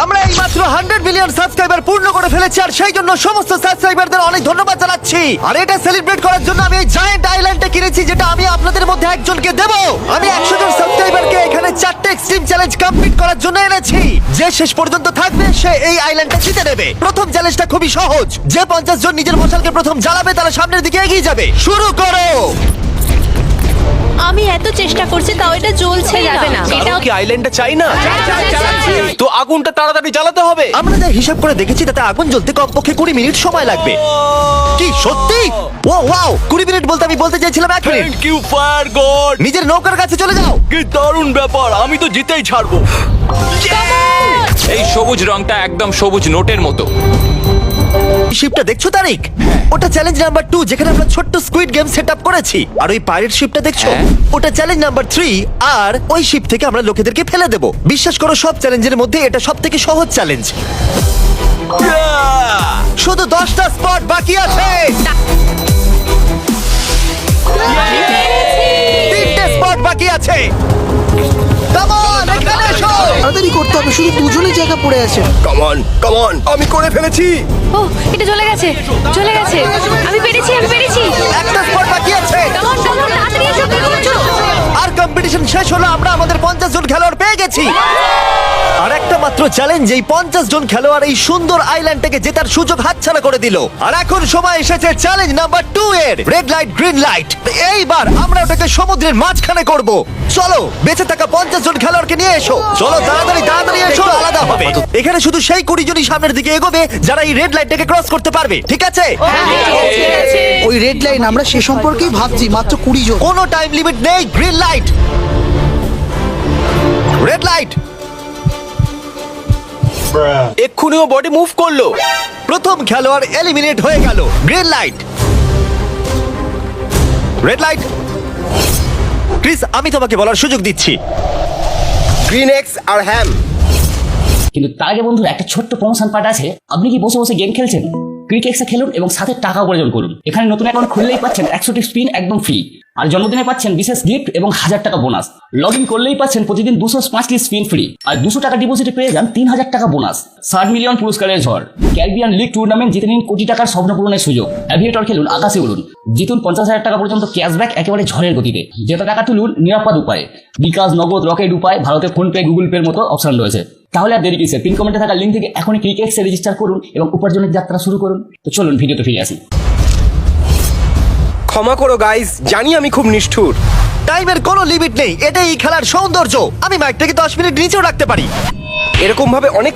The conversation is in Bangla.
আমরা এই মাত্র 100 মিলিয়ন সাবস্ক্রাইবার পূর্ণ করে ফেলেছি, আর সেই জন্য সমস্ত সাবস্ক্রাইবারদের অনেক ধন্যবাদ জানাচ্ছি। আর এটা সেলিব্রেট করার জন্য আমি এই জায়ান্ট আইল্যান্ডটা কিনেছি, যেটা আমি আপনাদের মধ্যে একজনকে দেব। আমি 100 জন সাবস্ক্রাইবারকে এখানে 4টে এক্সট্রিম চ্যালেঞ্জ কমপ্লিট করার জন্য এনেছি। যে শেষ পর্যন্ত থাকবে সে এই আইল্যান্ডটা জিতে নেবে। প্রথম চ্যালেঞ্জটা খুবই সহজ, যে 50 জন নিজের মশালকে প্রথম জ্বালাবে তারা সামনের দিকে এগিয়ে যাবে। শুরু করো। আমি এত চেষ্টা করছি তাও এটা জ্বলছে যাবে না। এটাও কি আইল্যান্ডটা চাই না? তো আগুনটা তাড়াতাড়ি জ্বালাতে হবে। আমরা যা হিসাব করে দেখেছি তাতে আগুন জ্বলতে কমপক্ষে 20 মিনিট সময় লাগবে। কি সত্যি? ও ওয়াও, 20 মিনিট বলতে আমি বলতে চাইছিলাম 1 minute. Thank you fire God. নিজের নৌকার কাছে চলে যাও। কি দারুণ ব্যাপার, আমি তো জিতেই ছাড়বো। এই সবুজ রংটা একদম সবুজ নোটের মতো। শিপটা দেখছো তারিক? ওটা চ্যালেঞ্জ নাম্বার 2, যেখানে আমরা ছোট্ট স্কুইড গেম সেটআপ করেছি। আর ওই পাইরেট শিপটা দেখছো? ওটা চ্যালেঞ্জ নাম্বার 3, আর ওই শিপ থেকে আমরা লোকেদেরকে ফেলে দেব। বিশ্বাস করো, সব চ্যালেঞ্জের মধ্যে এটা সবথেকে সহজ চ্যালেঞ্জ। শুধু 10টা স্পট বাকি আছে। 3টে স্পট বাকি আছে। Come on, এখানে এসো। তাড়াতাড়ি করতে হবে, শুধু দুজনই জায়গা পড়ে আছে। কাম অন, আমি করে ফেলেছি। ও এটা জ্বলে গেছে, জ্বলে গেছে। আমি পেরেছি, আমি পেরেছি। একটা স্পট বাকি আছে। কামন কামন, তাড়াতাড়ি এসো, কি করছো? আর কম্পিটিশন শেষ হলো, আমরা আমাদের 50 জন খেলোয়াড় পেয়ে গেছি। আর একটা মাত্র চ্যালেঞ্জ, এই 50 জন খেলোয়াড় এই সুন্দর আইল্যান্ডটাকে জেতার সুযোগ হাতছাড়া করে দিল। আর এখন সময় এসেছে চ্যালেঞ্জ নাম্বার 2 এর, রেড লাইট গ্রিন লাইট। এইবার আমরা ওটাকে সমুদ্রের মাঝখানে করব। চলো, বেঁচে থাকা 50 জন খেলোয়াড়কে নিয়ে এসো। চলো তাড়াতাড়ি তাড়াতাড়ি এসো, আলাদা হবে। এখানে শুধু সেই 20 জনই সামনের দিকে এগোবে যারা এই রেড লাইটটাকে ক্রস করতে পারবে, ঠিক আছে? ওই রেড লাইন, আমরা সে সম্পর্কেই ভাবছি। মাত্র 20 জন। কোনো টাইম লিমিট নেই। Green light, red light. এক্ষুনি ও বডি মুভ করলো। প্রথম খেলোয়াড় এলিমিনেট হয়ে গেল। Green light, red light. Chris, আমি তোমাকে বলার সুযোগ দিচ্ছি। গ্রিন এক্স আর হ্যাম। কিন্তু তার আগে বন্ধু একটা ছোট্ট প্রমোশন পার্ট আছে। আপনি কি বসে বসে গেম খেলছেন? ক্রিকেক্সে খেলুন এবং সাথে টাকা উপার্জন করুন। এখানে নতুন অ্যাকাউন্ট খুললেই পাচ্ছেন 100টি স্পিন একদম ফ্রি, আর জন্মদিনে পাচ্ছেন বিশেষ গিফট এবং 1000 টাকা বোনাস। লগ ইন করলেই পাচ্ছেন প্রতিদিন 205টি স্পিন ফ্রি, আর 200 টাকা ডিপোজিটে পেয়ে যান 3000 টাকা বোনাস। 60 মিলিয়ন পুরস্কারের ঝড়। ক্যারিবিয়ান লিগ টুর্নামেন্ট জিতে নিন কোটি টাকার স্বপ্ন পূরণের সুযোগ। অ্যাভিয়েটর খেলুন, আকাশে উড়ুন, জিতুন 50,000 টাকা পর্যন্ত ক্যাশব্যাক একেবারে ঝড়ের গতিতে। যেটা টাকা তুলুন নিরাপদ উপায়ে, বিকাশ, নগদ, রকেট উপায়, ভারতে ফোনপে, গুগল পের মতো অপশন রয়েছে। তাহলে আর দেরি কিসে, পিন কমেন্টে থাকা লিঙ্ক থেকে এখনই ক্রিকেক্সে রেজিস্টার করুন এবং উপার্জনের যাত্রা শুরু করুন। তো চলুন ভিডিওতে ফিরে আসি। ক্ষমা করো গাইস, জানি আমি খুব নিষ্ঠুর। টাইমের কোনো লিমিট নেই, এটাই এই খেলার সৌন্দর্য। আমি মাইকটাকে 10 মিনিট নিচেও রাখতে পারি। এরকম ভাবে অনেক